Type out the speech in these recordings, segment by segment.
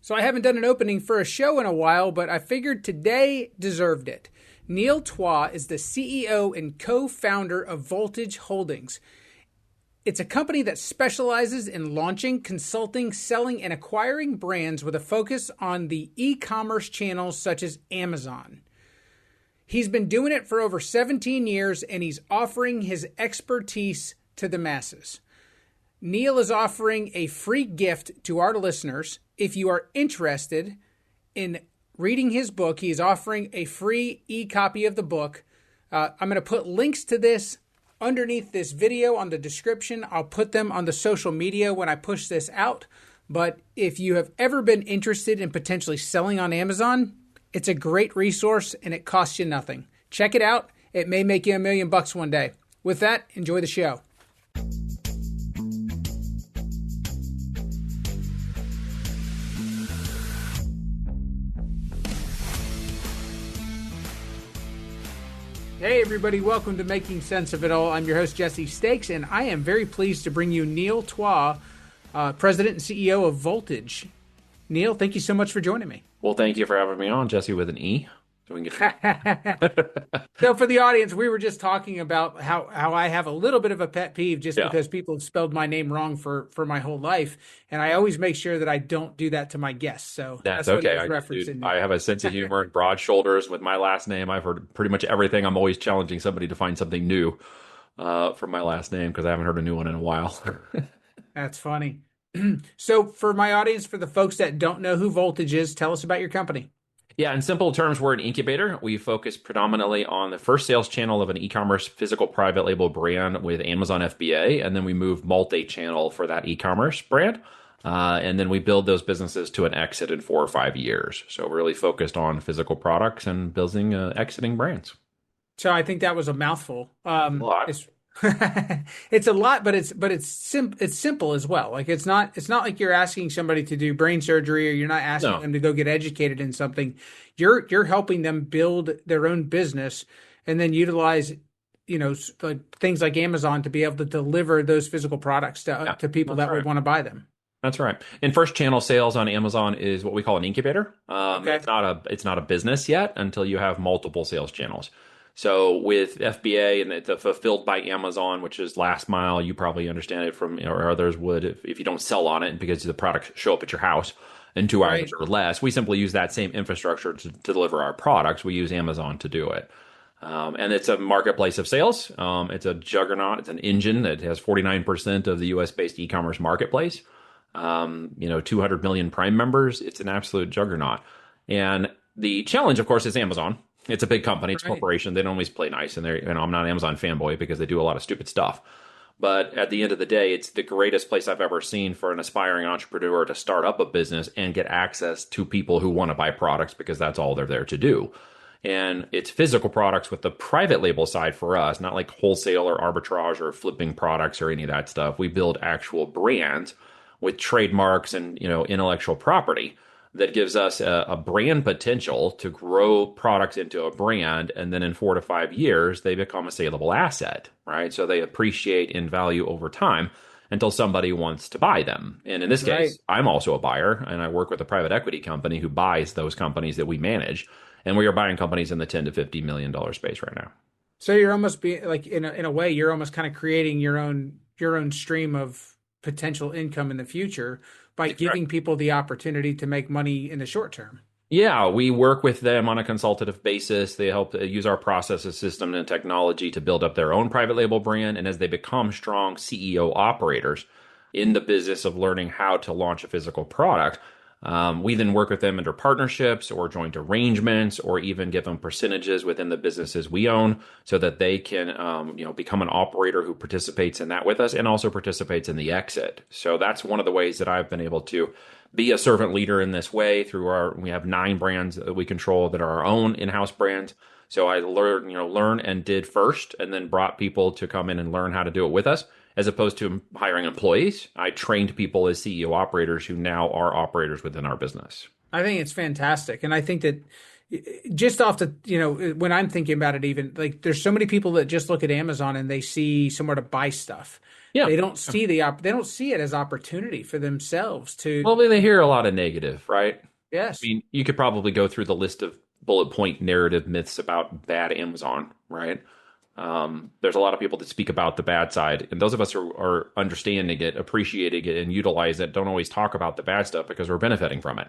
So I haven't done an opening for a show in a while, but I figured today deserved it. Neil Twa is the CEO and co-founder of Voltage Holdings. It's a company that specializes in launching, consulting, selling, and acquiring brands with a focus on the e-commerce channels such as Amazon. He's been doing it for over 17 years, and he's offering his expertise to the masses. Neil is offering a free gift to our listeners. If you are interested in reading his book, he's offering a free e-copy of the book. I'm going to put links to this underneath this video on the description. I'll put them on the social media when I push this out. But if you have ever been interested in potentially selling on Amazon, it's a great resource and it costs you nothing. Check it out. It may make you $1 million one day. With that, enjoy the show. Hey everybody, welcome to Making Sense of It All. I'm your host, Jesse Stakes, and I am very pleased to bring you Neil Twa, President and CEO of Voltage. Neil, thank you so much for joining me. Well, thank you for having me on, Jesse, with an E. So we can get So for the audience, we were just talking about how I have a little bit of a pet peeve just because people have spelled my name wrong for my whole life. And I always make sure that I don't do that to my guests. So that's okay. I have a sense of humor and broad shoulders with my last name. I've heard pretty much everything. I'm always challenging somebody to find something new for my last name because I haven't heard a new one in a while. That's funny. So for my audience, for the folks that don't know who Voltage is, tell us about your company. Yeah, in simple terms, we're an incubator. We focus predominantly on the first sales channel of an e-commerce physical private label brand with Amazon FBA, and then we move multi-channel for that e-commerce brand. And then we build those businesses to an exit in 4 or 5 years. So we're really focused on physical products and building exiting brands. So I think that was a mouthful. A lot. It's a lot, but it's simple as well. Like it's not like you're asking somebody to do brain surgery or you're not asking them to go get educated in something. You're helping them build their own business and then utilize, like things like Amazon to be able to deliver those physical products to people that would want to buy them. That's right. And first channel sales on Amazon is what we call an incubator. Okay. It's not a business yet until you have multiple sales channels. So with FBA and the fulfilled by Amazon, which is last mile, you probably understand it from, or others would if you don't sell on it because the products show up at your house in 2 hours or less. We simply use that same infrastructure to deliver our products. We use Amazon to do it. And it's a marketplace of sales. It's a juggernaut. It's an engine that has 49% of the US-based e-commerce marketplace. 200 million Prime members. It's an absolute juggernaut. And the challenge, of course, is Amazon. It's a big company. It's a corporation. They don't always play nice. And I'm not an Amazon fanboy because they do a lot of stupid stuff. But at the end of the day, it's the greatest place I've ever seen for an aspiring entrepreneur to start up a business and get access to people who want to buy products because that's all they're there to do. And it's physical products with the private label side for us, not like wholesale or arbitrage or flipping products or any of that stuff. We build actual brands with trademarks and intellectual property that gives us a brand potential to grow products into a brand. And then in 4 to 5 years, they become a saleable asset, right? So they appreciate in value over time until somebody wants to buy them. And in this case, I'm also a buyer and I work with a private equity company who buys those companies that we manage. And we are buying companies in the $10 to $50 million space right now. So you're almost in a way, you're almost kind of creating your own stream of potential income in the future by giving people the opportunity to make money in the short term. Yeah, we work with them on a consultative basis. They help use our processes, system, and technology to build up their own private label brand. And as they become strong CEO operators in the business of learning how to launch a physical product, we then work with them under partnerships or joint arrangements, or even give them percentages within the businesses we own, so that they can, become an operator who participates in that with us and also participates in the exit. So that's one of the ways that I've been able to be a servant leader in this way. We have 9 brands that we control that are our own in-house brands. So I learn and did first, and then brought people to come in and learn how to do it with us. as opposed to hiring employees. I trained people as CEO operators who now are operators within our business. I think it's fantastic. And I think that just off the, when I'm thinking about it, even like there's so many people that just look at Amazon and they see somewhere to buy stuff. Yeah. They don't see they don't see it as opportunity for themselves to. Well, they hear a lot of negative, right? I Yes. mean, you could probably go through the list of bullet point narrative myths about bad Amazon, right? There's a lot of people that speak about the bad side, and those of us who are understanding it, appreciating it, and utilize it don't always talk about the bad stuff because we're benefiting from it.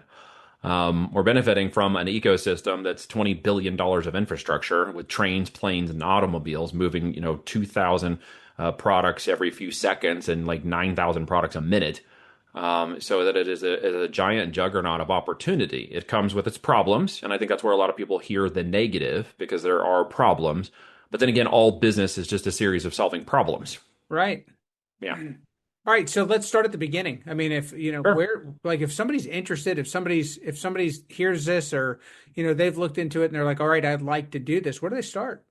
We're benefiting from an ecosystem that's $20 billion of infrastructure with trains, planes, and automobiles moving, 2,000 products every few seconds and like 9,000 products a minute. So that it is a giant juggernaut of opportunity. It comes with its problems, and I think that's where a lot of people hear the negative because there are problems. But then again, all business is just a series of solving problems. Right. Yeah. All right, so let's start at the beginning. I mean, if Sure. where like if somebody's interested, if somebody's hears this or they've looked into it and they're like, all right, I'd like to do this, where do they start?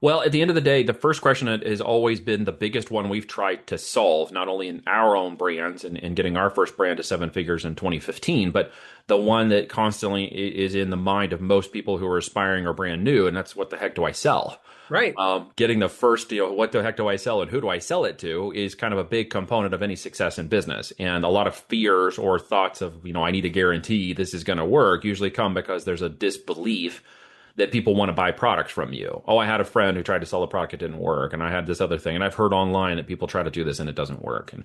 Well, at the end of the day, the first question has always been the biggest one we've tried to solve, not only in our own brands and getting our first brand to seven figures in 2015, but the one that constantly is in the mind of most people who are aspiring or brand new, and that's what the heck do I sell? Right. Getting the first, what the heck do I sell and who do I sell it to is kind of a big component of any success in business. And a lot of fears or thoughts of, I need a guarantee this is going to work usually come because there's a disbelief that people want to buy products from you. Oh, I had a friend who tried to sell a product, it didn't work. And I had this other thing. And I've heard online that people try to do this and it doesn't work. And,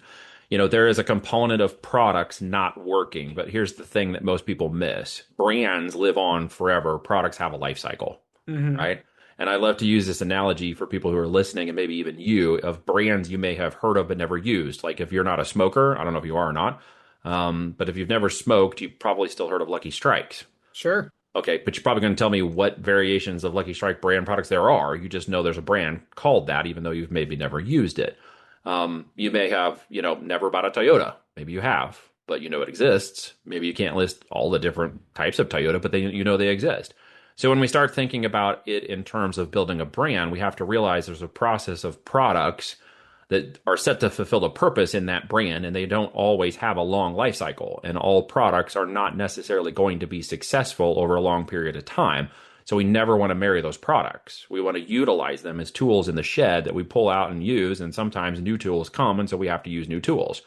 there is a component of products not working. But here's the thing that most people miss. Brands live on forever. Products have a life cycle, right? And I love to use this analogy for people who are listening and maybe even you of brands you may have heard of but never used. Like if you're not a smoker, I don't know if you are or not, but if you've never smoked, you've probably still heard of Lucky Strikes. Sure. Okay, but you're probably going to tell me what variations of Lucky Strike brand products there are. You just know there's a brand called that, even though you've maybe never used it. You may have, never bought a Toyota. Maybe you have, but you know it exists. Maybe you can't list all the different types of Toyota, but they exist. So when we start thinking about it in terms of building a brand, we have to realize there's a process of products that are set to fulfill a purpose in that brand, and they don't always have a long life cycle. And all products are not necessarily going to be successful over a long period of time. So we never want to marry those products. We want to utilize them as tools in the shed that we pull out and use, and sometimes new tools come, and so we have to use new tools.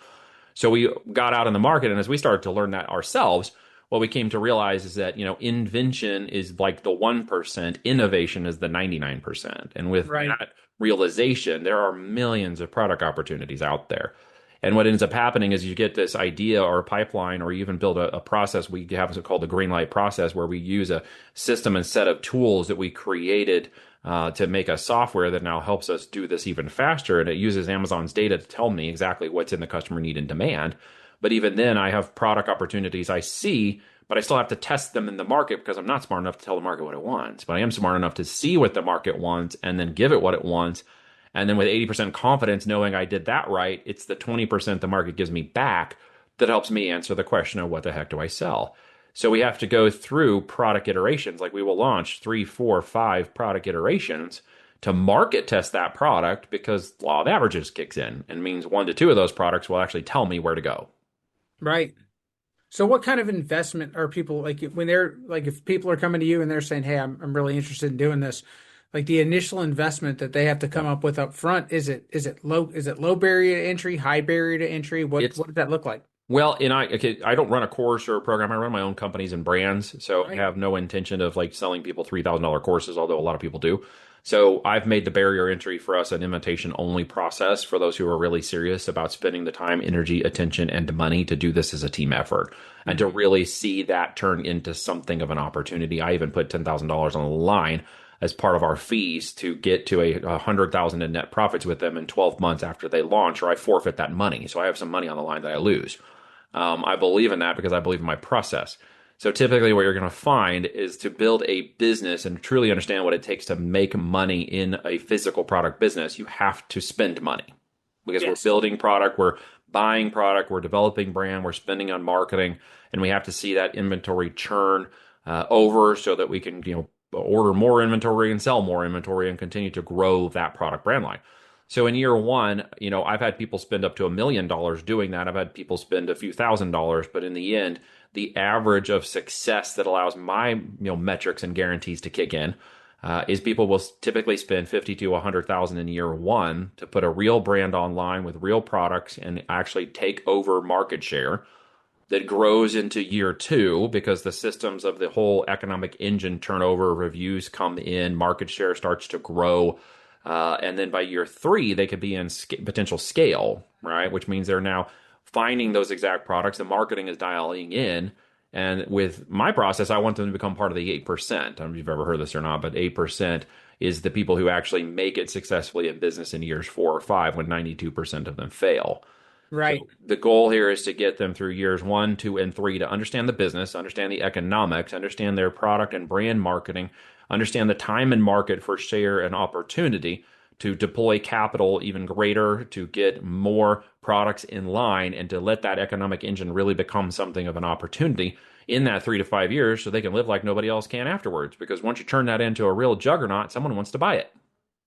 So we got out in the market, and as we started to learn that ourselves, what we came to realize is that, invention is like the 1%, innovation is the 99%. And with that realization, there are millions of product opportunities out there. And what ends up happening is you get this idea or a pipeline, or even build a process. We have what's called the green light process, where we use a system and set of tools that we created to make a software that now helps us do this even faster. And it uses Amazon's data to tell me exactly what's in the customer need and demand. But even then, I have product opportunities I see, but I still have to test them in the market because I'm not smart enough to tell the market what it wants. But I am smart enough to see what the market wants and then give it what it wants. And then with 80% confidence, knowing I did that right, it's the 20% the market gives me back that helps me answer the question of what the heck do I sell? So we have to go through product iterations. Like we will launch 3, 4, 5 product iterations to market test that product, because law of averages kicks in and means 1 to 2 of those products will actually tell me where to go. Right. So what kind of investment are people like when they're like, if people are coming to you and they're saying, hey, I'm really interested in doing this, like the initial investment that they have to come up with up front, is it low barrier to entry, high barrier to entry? What does that look like? Well, and I don't run a course or a program. I run my own companies and brands. So I have no intention of like selling people $3,000 courses, although a lot of people do. So I've made the barrier entry for us an invitation only process for those who are really serious about spending the time, energy, attention, and money to do this as a team effort and to really see that turn into something of an opportunity. I even put $10,000 on the line as part of our fees to get to $100,000 in net profits with them in 12 months after they launch, or I forfeit that money. So I have some money on the line that I lose. I believe in that because I believe in my process. So typically what you're going to find is to build a business and truly understand what it takes to make money in a physical product business, you have to spend money because we're building product, we're buying product, we're developing brand, we're spending on marketing, and we have to see that inventory churn over so that we can, order more inventory and sell more inventory and continue to grow that product brand line. So in year one, I've had people spend up to $1 million doing that. I've had people spend a few $1,000s, but in the end, the average of success that allows my metrics and guarantees to kick in is people will typically spend 50 to 100,000 in year one to put a real brand online with real products and actually take over market share that grows into year two because the systems of the whole economic engine turnover reviews come in, market share starts to grow. And then by year three, they could be in potential scale, right? Which means they're now finding those exact products. The marketing is dialing in. And with my process, I want them to become part of the 8%. I don't know if you've ever heard this or not, but 8% is the people who actually make it successfully in business in years 4 or 5 when 92% of them fail. Right. So the goal here is to get them through years 1, 2, and 3 to understand the business, understand the economics, understand their product and brand marketing, understand the time and market for share and opportunity to deploy capital even greater, to get more products in line, and to let that economic engine really become something of an opportunity in that 3 to 5 years so they can live like nobody else can afterwards. Because once you turn that into a real juggernaut, someone wants to buy it.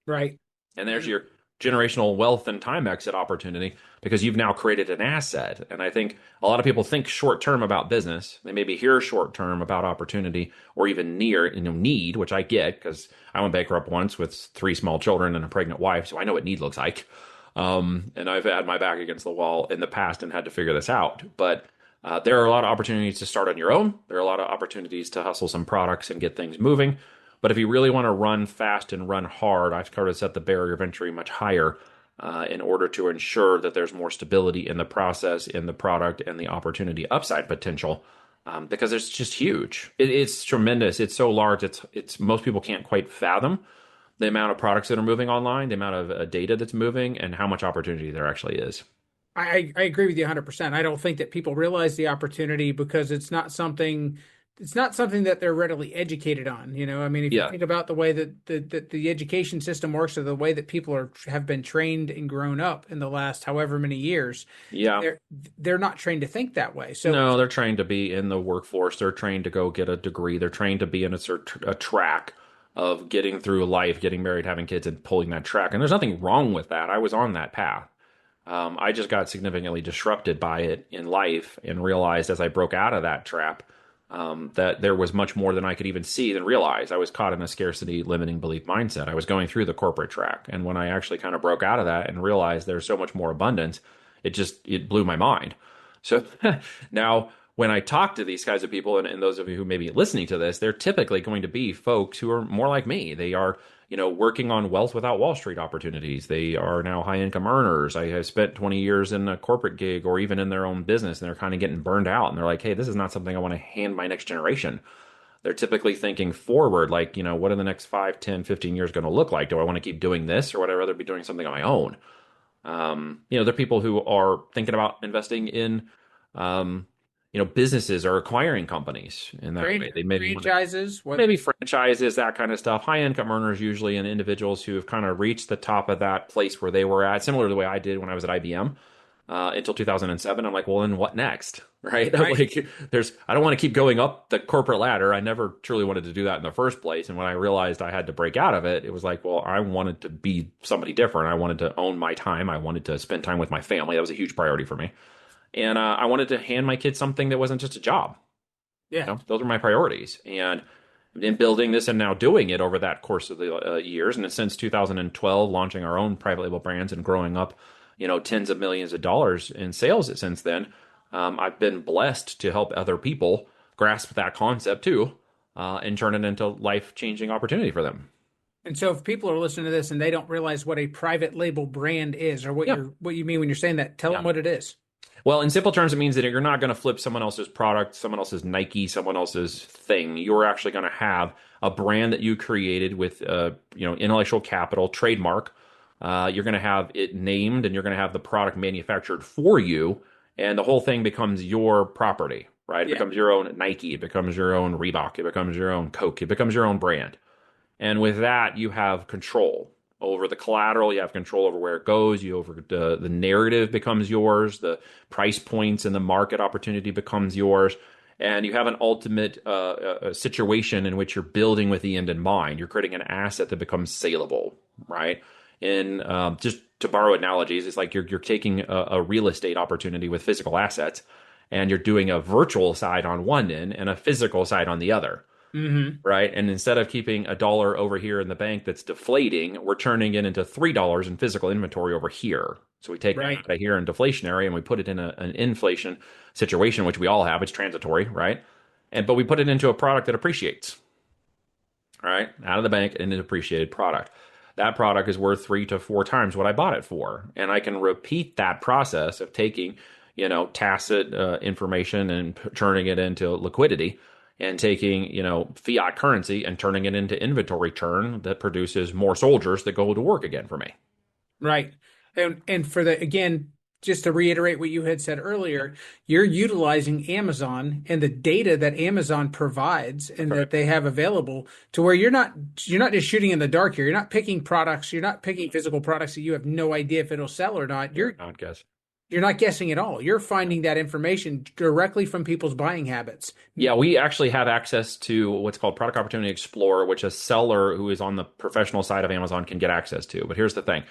Right. And there's your generational wealth and time exit opportunity because you've now created an asset. And I think a lot of people think short term about business. They maybe hear short term about opportunity or even near need, which I get because I went bankrupt once with 3 small children and a pregnant wife, so I know what need looks like. And I've had my back against the wall in the past and had to figure this out. But there are a lot of opportunities to start on your own. There are a lot of opportunities to hustle some products and get things moving. But if you really want to run fast and run hard, I've tried to set the barrier of entry much higher in order to ensure that there's more stability in the process, in the product, and the opportunity upside potential, because it's just huge. It's tremendous. It's so large. It's most people can't quite fathom the amount of products that are moving online, the amount of data that's moving, and how much opportunity there actually is. I agree with you 100%. I don't think that people realize the opportunity because it's not something that they're readily educated on. I mean, if you Yeah. think about the way that the education system works, or the way that people have been trained and grown up in the last however many years, Yeah. they're not trained to think that way. So No, they're trained to be in the workforce. They're trained to go get a degree. They're trained to be in a track of getting through life, getting married, having kids, and pulling that track. And there's nothing wrong with that. I was on that path. I just got significantly disrupted by it in life and realized as I broke out of that trap that there was much more than I could even see and realize. I was caught in a scarcity limiting belief mindset. I was going through the corporate track. And when I actually kind of broke out of that and realized there's so much more abundance, it blew my mind. So now when I talk to these kinds of people, and those of you who may be listening to this, they're typically going to be folks who are more like me. They are working on wealth without Wall Street opportunities. They are now high income earners. I have spent 20 years in a corporate gig or even in their own business, and they're kind of getting burned out. And they're like, hey, this is not something I want to hand my next generation. They're typically thinking forward, like, what are the next 5, 10, 15 years going to look like? Do I want to keep doing this, or would I rather be doing something on my own? There are people who are thinking about investing in, businesses or acquiring companies in that way. They maybe franchises, maybe franchises, that kind of stuff. High income earners usually, and individuals who have kind of reached the top of that place where they were at, similar to the way I did when I was at IBM until 2007. I'm like, well, then what next? Right? Like, I don't want to keep going up the corporate ladder. I never truly wanted to do that in the first place. And when I realized I had to break out of it, it was like, well, I wanted to be somebody different. I wanted to own my time. I wanted to spend time with my family. That was a huge priority for me. And I wanted to hand my kids something that wasn't just a job. Yeah. Those were my priorities. And in building this and now doing it over that course of the years, and since 2012, launching our own private label brands and growing up, tens of millions of dollars in sales since then, I've been blessed to help other people grasp that concept too, and turn it into life-changing opportunity for them. And so if people are listening to this and they don't realize what a private label brand is, or what you mean when you're saying that, tell them what it is. Well, in simple terms, it means that you're not going to flip someone else's product, someone else's Nike, someone else's thing. You're actually going to have a brand that you created with, intellectual capital, trademark. You're going to have it named, and you're going to have the product manufactured for you, and the whole thing becomes your property, right? It becomes your own Nike. It becomes your own Reebok. It becomes your own Coke. It becomes your own brand. And with that, you have control over the collateral. You have control over where it goes. The narrative becomes yours. The price points and the market opportunity becomes yours. And you have an ultimate situation in which you're building with the end in mind. You're creating an asset that becomes saleable, right? in just to borrow analogies, it's like you're taking a real estate opportunity with physical assets, and you're doing a virtual side on one end and a physical side on the other. Mm-hmm. Right. And instead of keeping a dollar over here in the bank that's deflating, we're turning it into $3 in physical inventory over here. So we take that Right. out of here in deflationary and we put it in an inflation situation, which we all have. It's transitory, right? But we put it into a product that appreciates, right? Out of the bank in an appreciated product. That product is worth 3 to 4 times what I bought it for. And I can repeat that process of taking, tacit information and turning it into liquidity, and taking, fiat currency and turning it into inventory turn that produces more soldiers that go to work again for me. Right. And for the, again, just to reiterate what you had said earlier, you're utilizing Amazon and the data that Amazon provides and that they have available, to where you're not just shooting in the dark here. You're not picking products, you're not picking physical products that you have no idea if it'll sell or not. You're not guessing at all. You're finding that information directly from people's buying habits. Yeah, we actually have access to what's called Product Opportunity Explorer, which a seller who is on the professional side of Amazon can get access to. But here's the thing.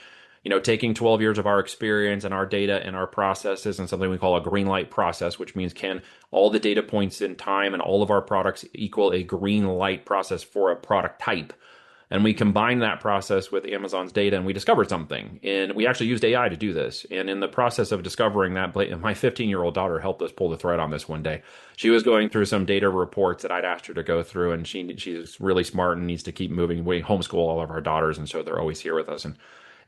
Taking 12 years of our experience and our data and our processes and something we call a green light process, which means can all the data points in time and all of our products equal a green light process for a product type. And we combine that process with Amazon's data and we discovered something. And we actually used AI to do this. And in the process of discovering that, my 15-year-old daughter helped us pull the thread on this one day. She was going through some data reports that I'd asked her to go through, and she's really smart and needs to keep moving. We homeschool all of our daughters, and so they're always here with us.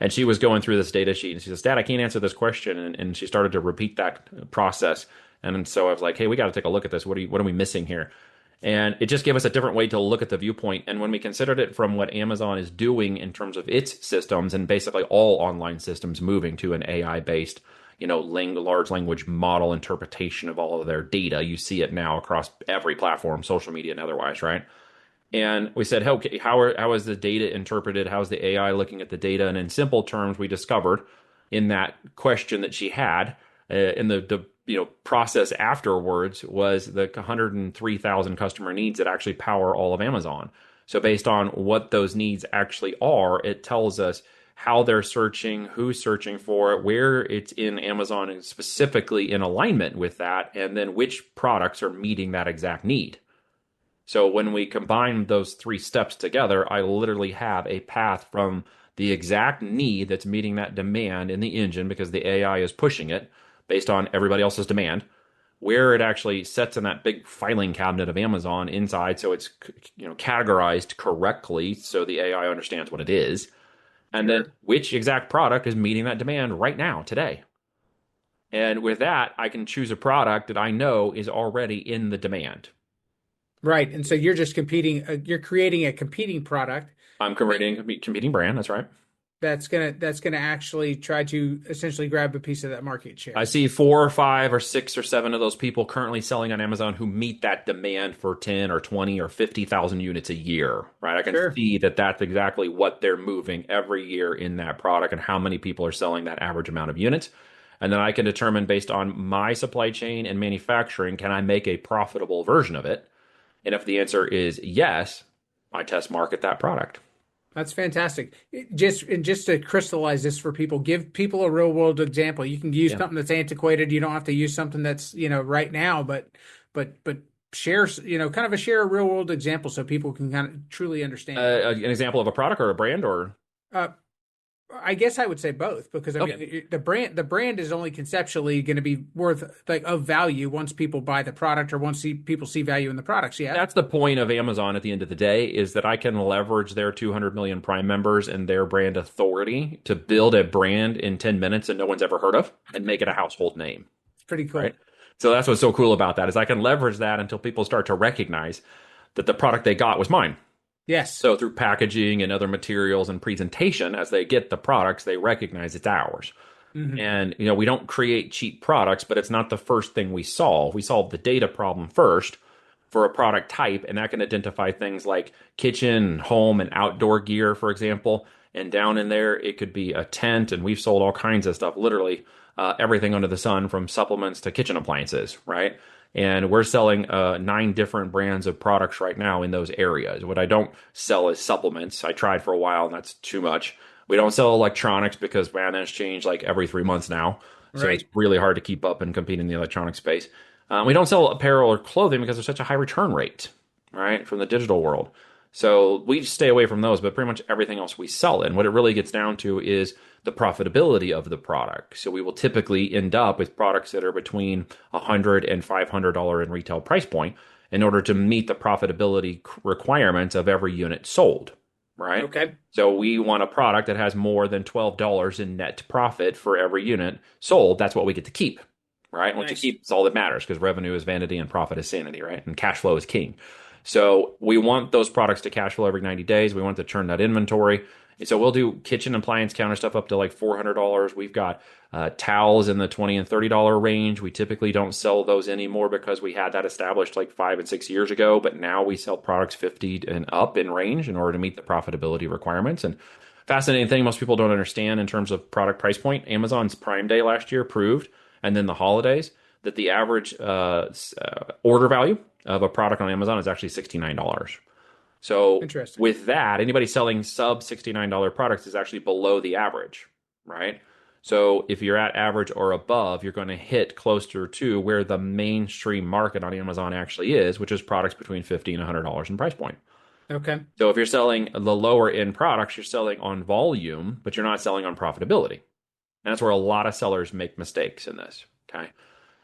And she was going through this data sheet, and she says, "Dad, I can't answer this question." And she started to repeat that process. And so I was like, "Hey, we got to take a look at this. What are we missing here?" And it just gave us a different way to look at the viewpoint. And when we considered it from what Amazon is doing in terms of its systems, and basically all online systems moving to an AI-based, large language model interpretation of all of their data, you see it now across every platform, social media and otherwise, right? And we said, okay, how is the data interpreted? How's the AI looking at the data? And in simple terms, we discovered in that question that she had, in the process afterwards, was the 103,000 customer needs that actually power all of Amazon. So based on what those needs actually are, it tells us how they're searching, who's searching for it, where it's in Amazon and specifically in alignment with that, and then which products are meeting that exact need. So when we combine those 3 steps together, I literally have a path from the exact need that's meeting that demand in the engine, because the AI is pushing it based on everybody else's demand, where it actually sets in that big filing cabinet of Amazon inside, so it's categorized correctly so the AI understands what it is, and then which exact product is meeting that demand right now, today. And with that, I can choose a product that I know is already in the demand. Right. And so you're just you're creating a competing product. I'm creating a competing brand. That's right. That's gonna actually try to essentially grab a piece of that market share. I see 4 or 5 or 6 or 7 of those people currently selling on Amazon who meet that demand for 10 or 20 or 50,000 units a year, right? I can see that that's exactly what they're moving every year in that product and how many people are selling that average amount of units. And then I can determine, based on my supply chain and manufacturing, can I make a profitable version of it? And if the answer is yes, I test market that product. That's fantastic. Just to crystallize this for people, give people a real world example. You can use something that's antiquated. You don't have to use something that's, right now, but share, kind of share a real world example so people can kind of truly understand. An example of a product or a brand, or? I guess I would say both, because I mean the brand is only conceptually going to be worth of value once people buy the product or once people see value in the products. Yeah, that's the point of Amazon at the end of the day, is that I can leverage their 200 million Prime members and their brand authority to build a brand in 10 minutes that no one's ever heard of and make it a household name. It's pretty cool. Right? So that's what's so cool about that, is I can leverage that until people start to recognize that the product they got was mine. Yes. So through packaging and other materials and presentation, as they get the products, they recognize it's ours. Mm-hmm. And, we don't create cheap products, but it's not the first thing we solve. We solve the data problem first for a product type, and that can identify things like kitchen, home, and outdoor gear, for example. And down in there, it could be a tent, and we've sold all kinds of stuff, literally everything under the sun, from supplements to kitchen appliances, right? And we're selling 9 different brands of products right now in those areas. What I don't sell is supplements. I tried for a while, and that's too much. We don't sell electronics because bananas change like every 3 months now. So it's Right. really hard to keep up and compete in the electronic space. We don't sell apparel or clothing because there's such a high return rate, right, from the digital world. So we stay away from those, but pretty much everything else we sell. And what it really gets down to is the profitability of the product. So we will typically end up with products that are between $100 and $500 in retail price point in order to meet the profitability requirements of every unit sold, right? Okay. So we want a product that has more than $12 in net profit for every unit sold. That's what we get to keep, right? What you Nice. keep is all that matters because revenue is vanity and profit is sanity, right? And cash flow is king. So we want those products to cash flow every 90 days. We want to turn that inventory. And so we'll do kitchen appliance counter stuff up to like $400. We've got towels in the $20 and $30 range. We typically don't sell those anymore because we had that established like 5 and 6 years ago. But now we sell products 50 and up in range in order to meet the profitability requirements. And fascinating thing most people don't understand in terms of product price point, Amazon's Prime Day last year proved, and then the holidays, that the average order value of a product on Amazon is actually $69. So Interesting. with that, anybody selling sub $69 products is actually below the average, right? So if you're at average or above, you're going to hit closer to where the mainstream market on Amazon actually is, which is products between $50 and $100 in price point. Okay. So if you're selling the lower end products, you're selling on volume, but you're not selling on profitability. And that's where a lot of sellers make mistakes in this. Okay.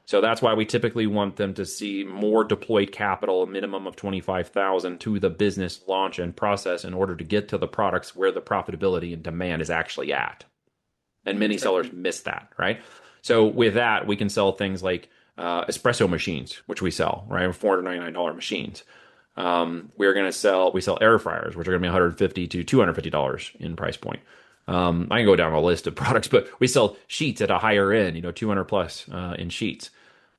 So that's why we typically want them to see more deployed capital, a minimum of 25,000 to the business launch and process in order to get to the products where the profitability and demand is actually at. And many sellers miss that, right? So with that, we can sell things like espresso machines, which we sell, right? $499 machines. We sell air fryers, which are going to be $150 to $250 in price point. I can go down a list of products, but we sell sheets at a higher end, 200 plus in sheets.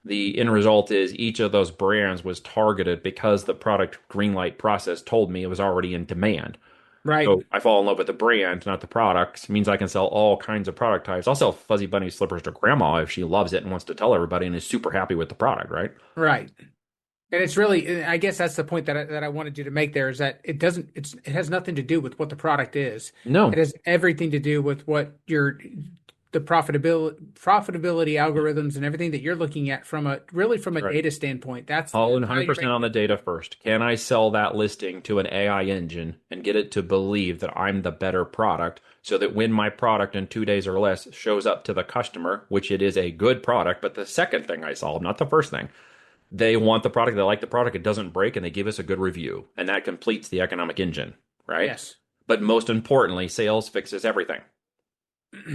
The end result is each of those brands was targeted because the product greenlight process told me it was already in demand. Right. So I fall in love with the brand, not the product. It means I can sell all kinds of product types. I'll sell fuzzy bunny slippers to grandma if she loves it and wants to tell everybody and is super happy with the product, right? Right. And it's really, I guess that's the point that I wanted you to make there is that it has nothing to do with what the product is. It No, has everything to do with what the profitability algorithms and everything that you're looking at from a right. data standpoint. That's All in how you're 100% on the data first. Can I sell that listing to an AI engine and get it to believe that I'm the better product so that when my product in 2 days or less shows up to the customer, which it is a good product, but the second thing I solve, not the first thing, they want the product, they like the product, it doesn't break, and they give us a good review. And that completes the economic engine, right? Yes. But most importantly, sales fixes everything,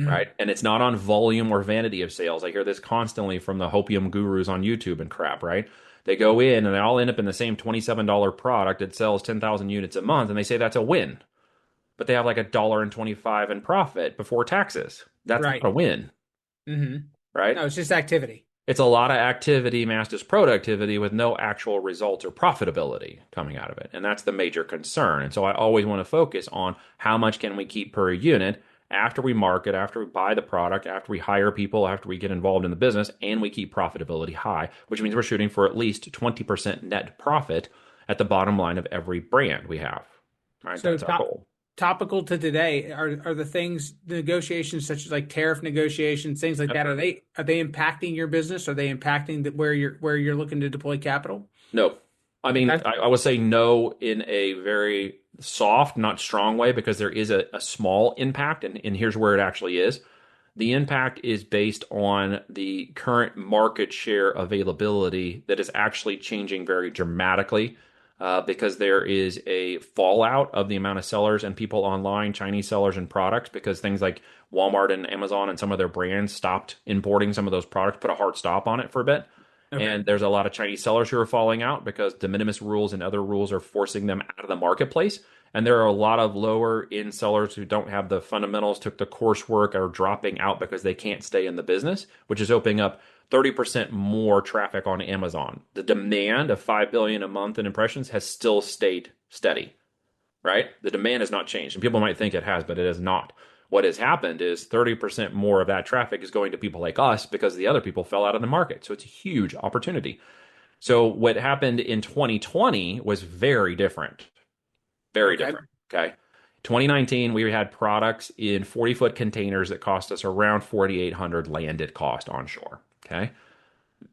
right? And it's not on volume or vanity of sales. I hear this constantly from the hopium gurus on YouTube and crap, right? They go in and they all end up in the same $27 product that sells 10,000 units a month, and they say that's a win. But they have like $1.25 in profit before taxes. That's Right. not a win, hmm right? No, it's just activity. It's a lot of activity masked as productivity with no actual results or profitability coming out of it. And that's the major concern. And so I always want to focus on how much can we keep per unit after we market, after we buy the product, after we hire people, after we get involved in the business, and we keep profitability high, which means we're shooting for at least 20% net profit at the bottom line of every brand we have. Right? So That's our goal. topical to today are the things, the negotiations such as like tariff negotiations, things like that. Are they impacting your business? Are they impacting where you're looking to deploy capital? No. I mean, Okay. I would say no in a very soft, not strong way, because there is a small impact, and here's where it actually is. The impact is based on the current market share availability that is actually changing very dramatically because there is a fallout of the amount of sellers and people online, Chinese sellers and products, because things like Walmart and Amazon and some of their brands stopped importing some of those products, put a hard stop on it for a bit. Okay. And there's a lot of Chinese sellers who are falling out because de minimis rules and other rules are forcing them out of the marketplace. And there are a lot of lower end sellers who don't have the fundamentals, took the coursework, are dropping out because they can't stay in the business, which is opening up 30% more traffic on Amazon. The demand of 5 billion a month in impressions has still stayed steady, right? The demand has not changed. And people might think it has, but it has not. What has happened is 30% more of that traffic is going to people like us because the other people fell out of the market. So it's a huge opportunity. So what happened in 2020 was very different. Very Okay. different. Okay. 2019, we had products in 40-foot containers that cost us around 4,800 landed cost onshore. Okay.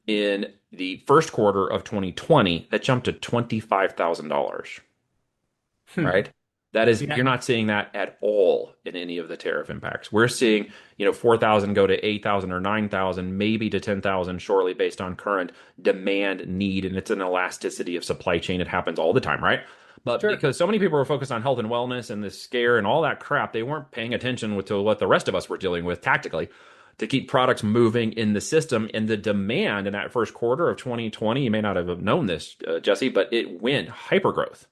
In the first quarter of 2020, that jumped to $25,000. Hmm. Right? That is, Yeah. you're not seeing that at all in any of the tariff impacts. We're seeing, 4,000 go to 8,000 or 9,000, maybe to 10,000 shortly based on current demand need. And it's an elasticity of supply chain. It happens all the time, right? But Sure. because so many people were focused on health and wellness and this scare and all that crap, they weren't paying attention to what the rest of us were dealing with tactically to keep products moving in the system. And the demand in that first quarter of 2020, you may not have known this, Jesse, but it went hypergrowth,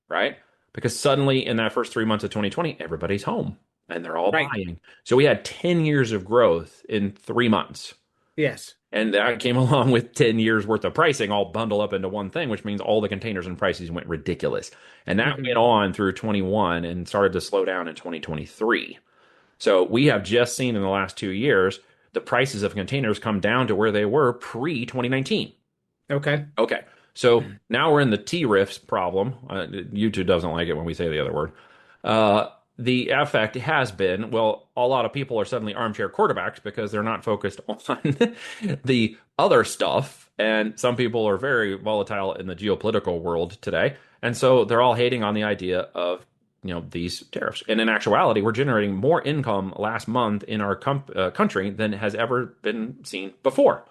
right? Because suddenly in that first 3 months of 2020, everybody's home and they're all Right. buying. So we had 10 years of growth in 3 months. Yes. And that came along with 10 years worth of pricing all bundled up into one thing, which means all the containers and prices went ridiculous. And that Hmm. went on through 21 and started to slow down in 2023. So we have just seen in the last 2 years, the prices of containers come down to where they were pre 2019. Okay. Okay. So now we're in the T riffs problem. YouTube doesn't like it when we say the other word. The effect has been, well, a lot of people are suddenly armchair quarterbacks because they're not focused on the other stuff. And some people are very volatile in the geopolitical world today. And so they're all hating on the idea of, these tariffs. And in actuality, we're generating more income last month in our country than has ever been seen before.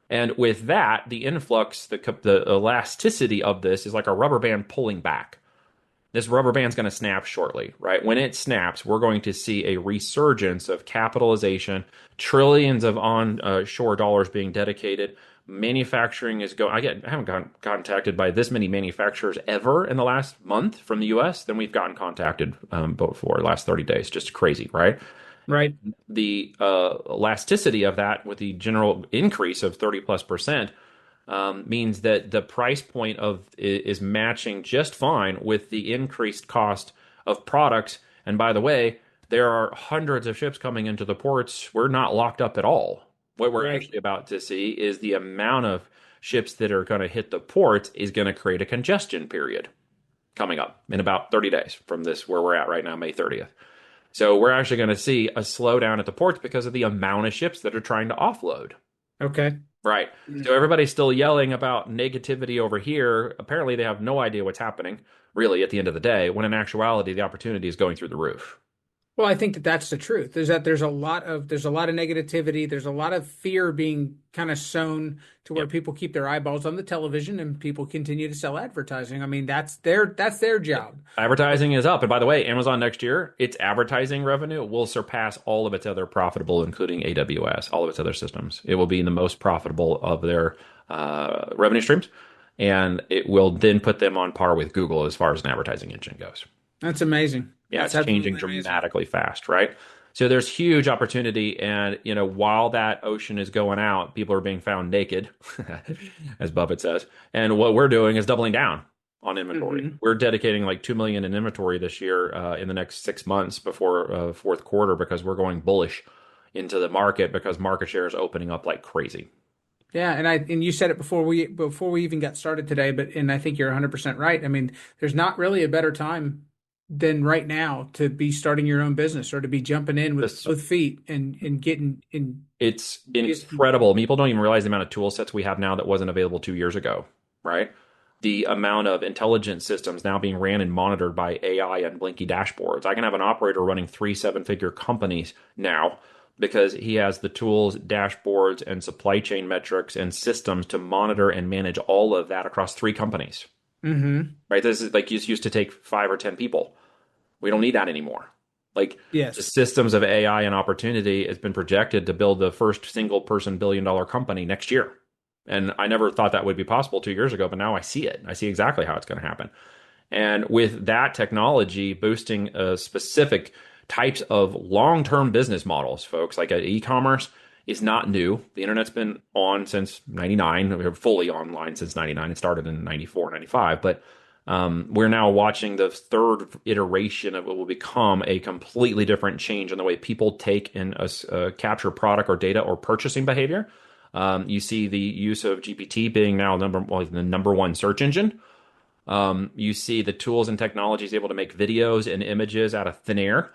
And with that, the influx, the elasticity of this is like a rubber band pulling back. This rubber band's going to snap shortly, right? When it snaps, we're going to see a resurgence of capitalization, trillions of onshore dollars being dedicated. Manufacturing is going. I haven't gotten contacted by this many manufacturers ever in the last month from the U.S. than we've gotten contacted before the last 30 days. Just crazy, right? Right. The elasticity of that with the general increase of 30+% means that the price point is matching just fine with the increased cost of products. And by the way, there are hundreds of ships coming into the ports. We're not locked up at all. What we're Right. actually about to see is the amount of ships that are going to hit the ports is going to create a congestion period coming up in about 30 days from this where we're at right now, May 30th. So we're actually going to see a slowdown at the ports because of the amount of ships that are trying to offload. Okay. Right. So everybody's still yelling about negativity over here. Apparently, they have no idea what's happening, really, at the end of the day, when in actuality, the opportunity is going through the roof. Well, I think that that's the truth. Is that there's a lot of negativity. There's a lot of fear being kind of sown to where Yep. people keep their eyeballs on the television and people continue to sell advertising. I mean, that's their job. Advertising is up. And by the way, Amazon next year, its advertising revenue will surpass all of its other profitable, including AWS, all of its other systems. It will be the most profitable of their revenue streams. And it will then put them on par with Google as far as an advertising engine goes. That's amazing. Yeah, That's it's changing absolutely amazing. dramatically fast, right? So there's huge opportunity, and while that ocean is going out, people are being found naked, as Buffett says. And what we're doing is doubling down on inventory. Mhm. We're dedicating like 2 million in inventory this year in the next 6 months before fourth quarter because we're going bullish into the market because market share is opening up like crazy. Yeah, and you said it before we even got started today, and I think you're 100% right. I mean, there's not really a better time than right now to be starting your own business or to be jumping in with This both feet and getting in. It's incredible. People don't even realize the amount of tool sets we have now that wasn't available 2 years ago, right? The amount of intelligent systems now being ran and monitored by AI and Blinky dashboards. I can have an operator running 3 7-figure companies now because he has the tools, dashboards, and supply chain metrics and systems to monitor and manage all of that across 3 companies, Mm-hmm. right? This is like used to take 5 or 10 people. We don't need that anymore. Like the Yes. systems of AI and opportunity has been projected to build the first single person $1 billion company next year. And I never thought that would be possible 2 years ago, but now I see it. I see exactly how it's going to happen. And with that technology boosting specific types of long-term business models, folks, like e-commerce is not new. The internet's been on since 99. We're fully online since 99. It started in 94, 95. But we're now watching the third iteration of what will become a completely different change in the way people take and capture product or data or purchasing behavior. You see the use of GPT being now the number one search engine. You see the tools and technologies able to make videos and images out of thin air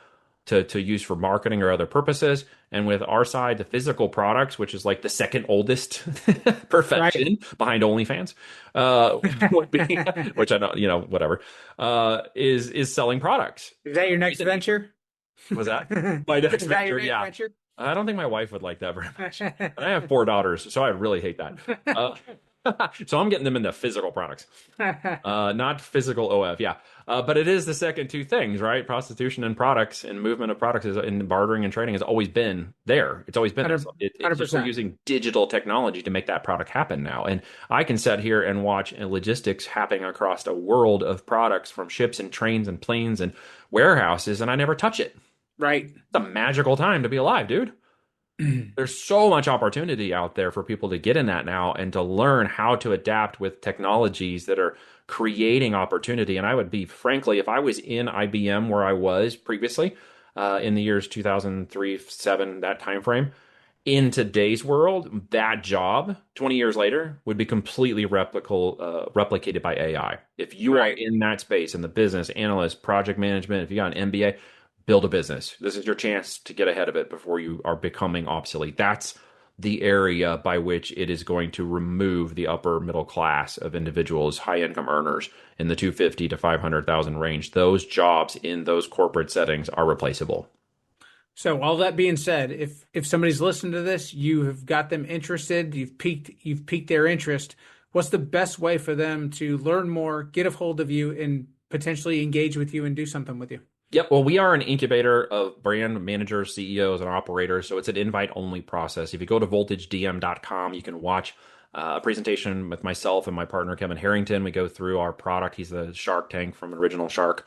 to use for marketing or other purposes. And with our side, the physical products, which is like the second oldest perfection behind OnlyFans, would be, which I don't, whatever, is selling products. Is that your next venture? Was that my next Is that venture? your next Yeah. venture? I don't think my wife would like that very much. And I have 4 daughters, so I really hate that. So I'm getting them into physical products, not physical OF. Yeah. But it is the second two things, right? Prostitution and products and movement of products in bartering and trading has always been there. It's always been there. It's just we're using digital technology to make that product happen now. And I can sit here and watch logistics happening across a world of products from ships and trains and planes and warehouses, and I never touch it. Right. It's a magical time to be alive, dude. There's so much opportunity out there for people to get in that now and to learn how to adapt with technologies that are creating opportunity. And I would be, frankly, if I was in IBM where I was previously in the years 2003, 7, that time frame, in today's world, that job 20 years later would be completely replicated by AI. If you are in that space, in the business, analyst, project management, if you got an MBA, build a business. This is your chance to get ahead of it before you are becoming obsolete. That's the area by which it is going to remove the upper middle class of individuals, high income earners in the 250 to 500,000 range. Those jobs in those corporate settings are replaceable. So all that being said, if somebody's listening to this, you have got them interested, you've piqued their interest. What's the best way for them to learn more, get a hold of you, and potentially engage with you and do something with you? Yep. Well, we are an incubator of brand managers, CEOs, and operators. So it's an invite-only process. If you go to voltagedm.com, you can watch a presentation with myself and my partner, Kevin Harrington. We go through our product. He's the Shark Tank from the original Shark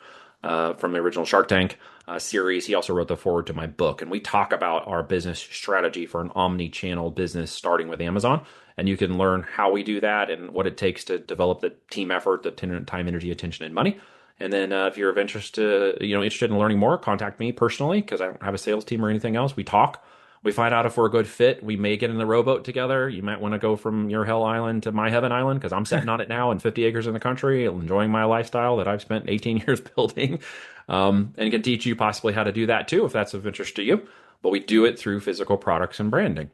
Tank series. He also wrote the foreword to my book. And we talk about our business strategy for an omni-channel business starting with Amazon. And you can learn how we do that and what it takes to develop the team effort, the time, energy, attention, and money. And then if you're interested in learning more, contact me personally because I don't have a sales team or anything else. We talk. We find out if we're a good fit. We may get in the rowboat together. You might want to go from your hell island to my heaven island because I'm sitting on it now in 50 acres in the country, enjoying my lifestyle that I've spent 18 years building, and can teach you possibly how to do that too if that's of interest to you. But we do it through physical products and branding.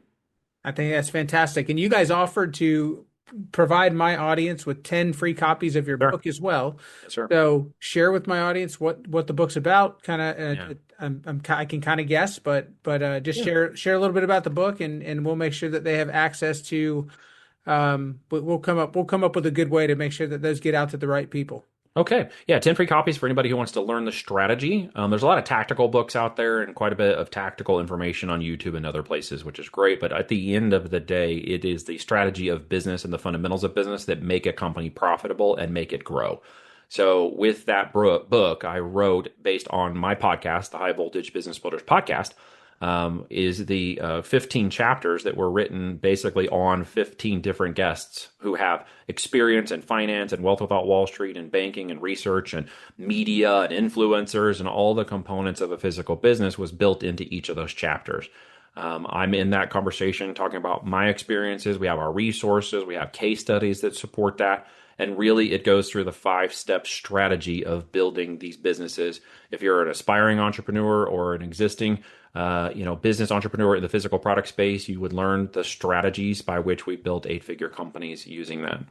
I think that's fantastic. And you guys offered to provide my audience with 10 free copies of your book as well. Yes, sir. So share with my audience what the book's about. I can kind of guess, but just share a little bit about the book, and we'll make sure that they have access to. We'll come up with a good way to make sure that those get out to the right people. Okay. Yeah, 10 free copies for anybody who wants to learn the strategy. There's a lot of tactical books out there and quite a bit of tactical information on YouTube and other places, which is great. But at the end of the day, it is the strategy of business and the fundamentals of business that make a company profitable and make it grow. So with that book I wrote based on my podcast, the High Voltage Business Builders Podcast, is the 15 chapters that were written basically on 15 different guests who have experience in finance and Wealth Without Wall Street and banking and research and media and influencers, and all the components of a physical business was built into each of those chapters. I'm in that conversation talking about my experiences. We have our resources. We have case studies that support that. And really, it goes through the 5-step strategy of building these businesses. If you're an aspiring entrepreneur or an existing business entrepreneur in the physical product space, you would learn the strategies by which we built 8-figure companies using that.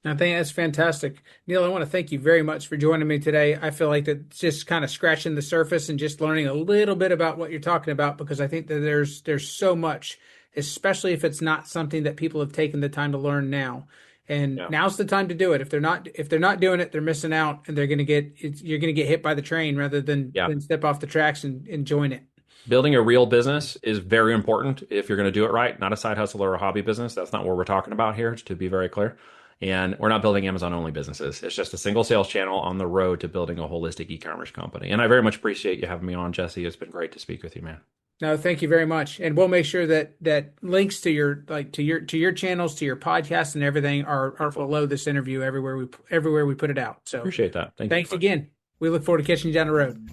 I think that's fantastic. Neil, I want to thank you very much for joining me today. I feel like that's just kind of scratching the surface and just learning a little bit about what you're talking about, because I think that there's so much, especially if it's not something that people have taken the time to learn now. And now's the time to do it. If they're not doing it, they're missing out, and you're going to get hit by the train rather than step off the tracks and join it. Building a real business is very important if you're going to do it right, not a side hustle or a hobby business. That's not what we're talking about here, to be very clear. And we're not building Amazon-only businesses. It's just a single sales channel on the road to building a holistic e-commerce company. And I very much appreciate you having me on, Jesse. It's been great to speak with you, man. No, thank you very much. And we'll make sure that links to your channels, to your podcast and everything are below this interview everywhere we put it out. So appreciate that. Thanks again. We look forward to catching you down the road.